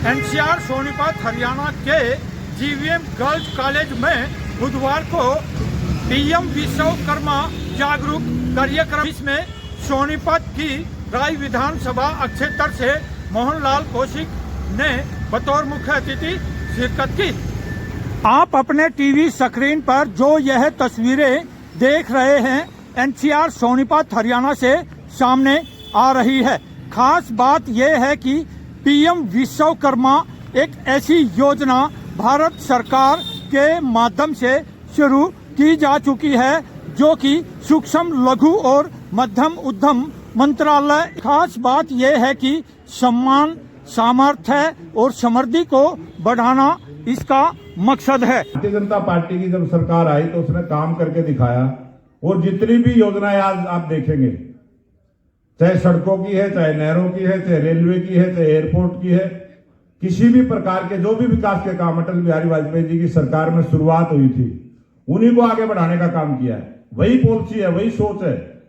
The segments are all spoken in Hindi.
एनसीआर सोनीपत हरियाणा के जीवीएम गर्ल्स कॉलेज में बुधवार को पीएम विश्वकर्मा जागरूक कार्यक्रम, इसमें सोनीपत की राय विधानसभा क्षेत्र से मोहनलाल कौशिक ने बतौर मुख्य अतिथि शिरकत की। आप अपने टीवी स्क्रीन पर जो यह तस्वीरें देख रहे हैं, एनसीआर सोनीपत हरियाणा से सामने आ रही है। खास बात यह है कि पीएम विश्वकर्मा एक ऐसी योजना भारत सरकार के माध्यम से शुरू की जा चुकी है जो कि सूक्ष्म लघु और मध्यम उद्यम मंत्रालय। खास बात यह है कि सम्मान, सामर्थ्य और समृद्धि को बढ़ाना इसका मकसद है। भारतीय जनता पार्टी की जब सरकार आई तो उसने काम करके दिखाया, और जितनी भी योजनाएं आज आप देखेंगे, चाहे सड़कों की है, चाहे नहरों की है, चाहे रेलवे की है, चाहे एयरपोर्ट की है, किसी भी प्रकार के जो भी विकास के काम अटल बिहारी वाजपेयी जी की सरकार में शुरुआत हुई थी, उन्हीं को आगे बढ़ाने का काम किया है। वही पॉलिसी है, वही सोच है,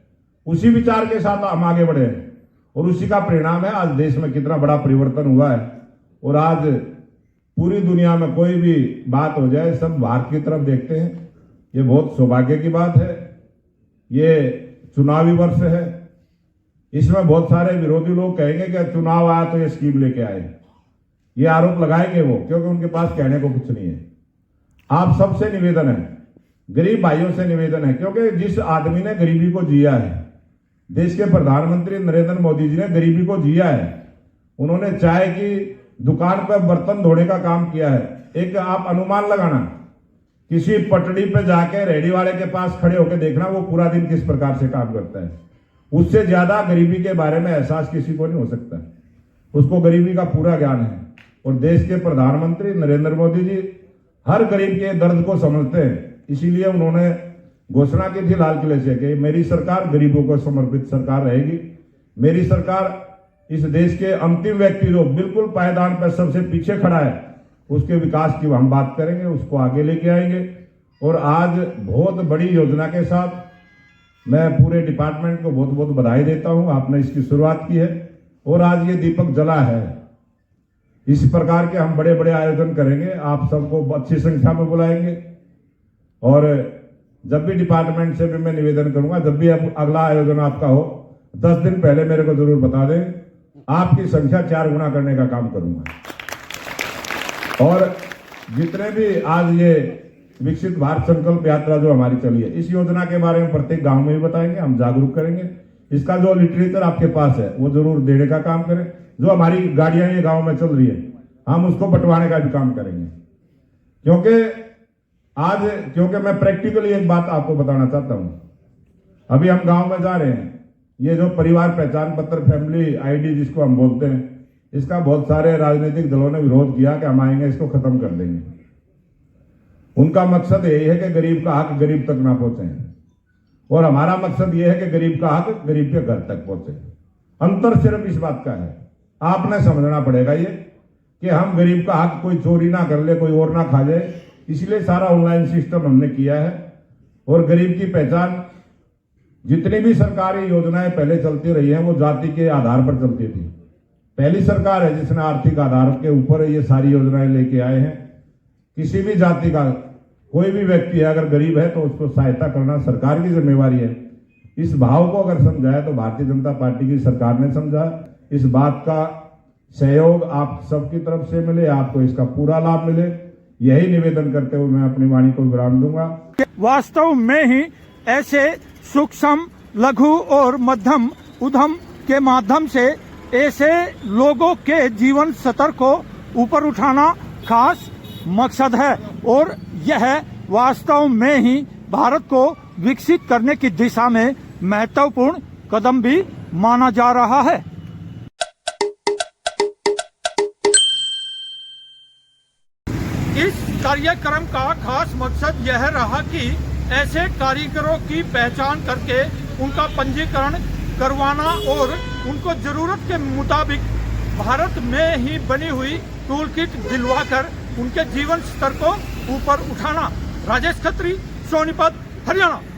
उसी विचार के साथ हम आगे बढ़े हैं, और उसी का परिणाम है आज देश में कितना बड़ा परिवर्तन हुआ है। और आज पूरी दुनिया में कोई भी बात हो जाए, सब भारत की तरफ देखते हैं। ये बहुत सौभाग्य की बात है। ये चुनावी वर्ष है, इसमें बहुत सारे विरोधी लोग कहेंगे कि चुनाव आया तो ये स्कीम लेके आए, ये आरोप लगाएंगे वो, क्योंकि उनके पास कहने को कुछ नहीं है। आप सबसे निवेदन है, गरीब भाइयों से निवेदन है, क्योंकि जिस आदमी ने गरीबी को जिया है, देश के प्रधानमंत्री नरेंद्र मोदी जी ने गरीबी को जिया है। उन्होंने चाय की दुकान पर बर्तन धोने का काम किया है। एक आप अनुमान लगाना, किसी पटड़ी पे जाके रेहड़ी वाले के पास खड़े होकर देखना वो पूरा दिन किस प्रकार से काम करता है। उससे ज्यादा गरीबी के बारे में एहसास किसी को नहीं हो सकता। उसको गरीबी का पूरा ज्ञान है, और देश के प्रधानमंत्री नरेंद्र मोदी जी हर गरीब के दर्द को समझते हैं। इसीलिए उन्होंने घोषणा की थी लाल किले से कि मेरी सरकार गरीबों को समर्पित सरकार रहेगी। मेरी सरकार इस देश के अंतिम व्यक्ति जो बिल्कुल पायदान पर सबसे पीछे खड़ा है, उसके विकास की हम बात करेंगे, उसको आगे लेके आएंगे। और आज बहुत बड़ी योजना के साथ मैं पूरे डिपार्टमेंट को बहुत बहुत बधाई देता हूं। आपने इसकी शुरुआत की है और आज ये दीपक जला है। इस प्रकार के हम बड़े बड़े आयोजन करेंगे, आप सबको अच्छी संख्या में बुलाएंगे। और जब भी डिपार्टमेंट से भी मैं निवेदन करूंगा, जब भी अब अगला आयोजन आपका हो, 10 दिन पहले मेरे को जरूर बता दें, आपकी संख्या 4 गुना करने का काम करूंगा। और जितने भी आज ये विकसित भारत संकल्प यात्रा जो हमारी चली है, इस योजना के बारे में प्रत्येक गांव में भी बताएंगे, हम जागरूक करेंगे। इसका जो लिटरेचर आपके पास है वो जरूर देने का काम करें। जो हमारी गाड़ियां ये गांव में चल रही है, हम उसको बंटवाने का भी काम करेंगे। क्योंकि मैं प्रैक्टिकली एक बात आपको बताना चाहता हूं। अभी हम गांव में जा रहे हैं, ये जो परिवार पहचान पत्र, फैमिली आईडी जिसको हम बोलते हैं, इसका बहुत सारे राजनीतिक दलों ने विरोध किया कि हम आएंगे इसको खत्म कर देंगे। उनका मकसद यही है कि गरीब का हक गरीब तक ना पहुंचे, और हमारा मकसद यह है कि गरीब का हक गरीब के घर तक पहुंचे। अंतर सिर्फ इस बात का है, आपने समझना पड़ेगा ये कि हम गरीब का हक कोई चोरी ना कर ले, कोई और ना खा जाए। इसलिए सारा ऑनलाइन सिस्टम हमने किया है। और गरीब की पहचान, जितनी भी सरकारी योजनाएं पहले चलती रही हैं वो जाति के आधार पर चलती थी। पहली सरकार है जिसने आर्थिक आधार के ऊपर ये सारी योजनाएं लेके आए हैं। किसी भी जाति का कोई भी व्यक्ति है, अगर गरीब है तो उसको सहायता करना सरकार की जिम्मेवारी है। इस भाव को अगर समझाया तो भारतीय जनता पार्टी की सरकार ने समझा। इस बात का सहयोग आप सबकी तरफ से मिले, आपको इसका पूरा लाभ मिले, यही निवेदन करते हुए मैं अपनी वाणी को विराम दूंगा। वास्तव में ही ऐसे सूक्ष्म लघु और मध्यम उद्यम के माध्यम से ऐसे लोगों के जीवन स्तर को ऊपर उठाना खास मकसद है, और यह वास्तव में ही भारत को विकसित करने की दिशा में महत्वपूर्ण कदम भी माना जा रहा है। इस कार्यक्रम का खास मकसद यह रहा कि ऐसे कारीगरों की पहचान करके उनका पंजीकरण करवाना और उनको जरूरत के मुताबिक भारत में ही बनी हुई टूल किट दिलवाकर उनके जीवन स्तर को ऊपर उठाना। राजेश खत्री, सोनीपत, हरियाणा।